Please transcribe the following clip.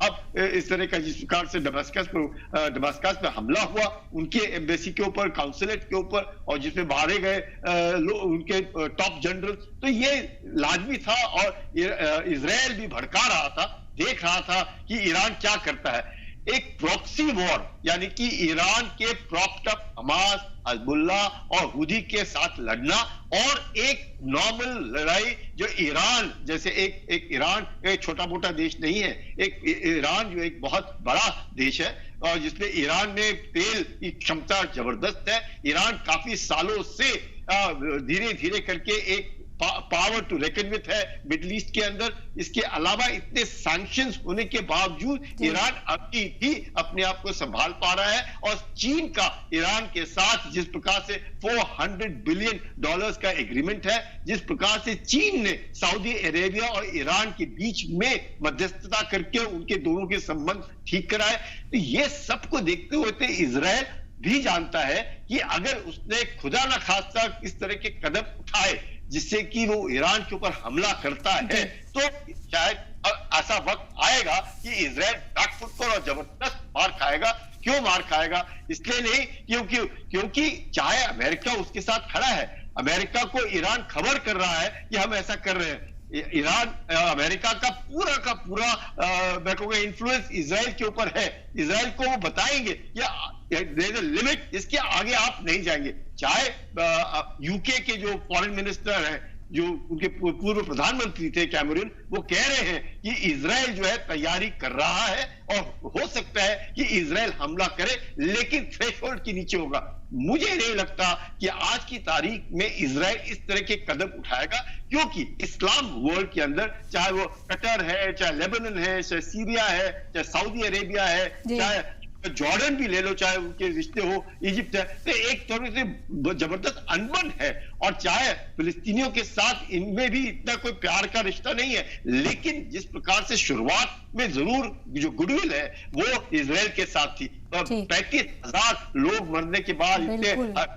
अब इस तरह का जिस प्रकार से दमास्कस पे हमला हुआ, उनके एम्बेसी के ऊपर, काउंसलेट के ऊपर, और जिसमें मारे गए उनके टॉप जनरल, तो ये लाजमी था। और इजराइल भी भड़का रहा था, देख रहा था कि ईरान क्या करता है। एक प्रॉक्सी वॉर, यानी कि ईरान के प्रॉप्ड अप हमास, हिजबुल्ला और हुदी के साथ लड़ना, और एक नॉर्मल लड़ाई जो ईरान जैसे एक ईरान एक छोटा मोटा देश नहीं है, एक ईरान जो एक बहुत बड़ा देश है, और जिसमें ईरान में तेल की क्षमता जबरदस्त है। ईरान काफी सालों से धीरे धीरे करके एक पावर टू रेकन विथ है मिडिल ईस्ट के अंदर। इसके अलावा इतने सैंक्शंस होने के बावजूद ईरान अभी भी अपने आप को संभाल पा रहा है। और चीन का ईरान के साथ जिस प्रकार से $400 बिलियन का एग्रीमेंट है, जिस प्रकार से चीन ने सऊदी अरेबिया और ईरान के बीच में मध्यस्थता करके उनके दोनों के संबंध ठीक कराए, तो ये सबको देखते हुए इजराइल भी जानता है कि अगर उसने खुदा न खास्ता इस तरह के कदम उठाए जिससे कि वो ईरान के ऊपर हमला करता है, तो शायद ऐसा वक्त आएगा कि इजराइल बैकफुट पर और जबरदस्त मार खाएगा। क्यों मार खाएगा? इसलिए नहीं क्योंकि चाहे अमेरिका उसके साथ खड़ा है, अमेरिका को ईरान खबर कर रहा है कि हम ऐसा कर रहे हैं। ईरान अमेरिका का पूरा मैं कहूँगा इन्फ्लुएंस इजराइल के ऊपर है। इजराइल को वो बताएंगे कि लिमिट, इसके आगे आप नहीं जाएंगे। चाहे यूके के जो फॉरेन मिनिस्टर हैं, जो उनके पूर्व प्रधानमंत्री थे कैमरून, वो कह रहे हैं कि इजराइल जो है तैयारी कर रहा है और हो सकता है कि इजराइल हमला करे, लेकिन थ्रेशोल्ड के नीचे होगा। मुझे नहीं लगता कि आज की तारीख में इजराइल इस तरह के कदम उठाएगा, क्योंकि इस्लाम वर्ल्ड के अंदर चाहे वो कतर है, चाहे लेबनान है, चाहे सीरिया है, चाहे सऊदी अरेबिया है, चाहे जॉर्डन भी ले लो, चाहे उनके रिश्ते हो इजिप्ट है, तो एक तरह से जबरदस्त अनबन है। और चाहे फिलिस्तीनियों के साथ इनमें भी इतना कोई प्यार का रिश्ता नहीं है, लेकिन जिस प्रकार से शुरुआत में जरूर जो गुडविल है वो इजराइल के साथ थी। 35,000 लोग मरने के बाद इतने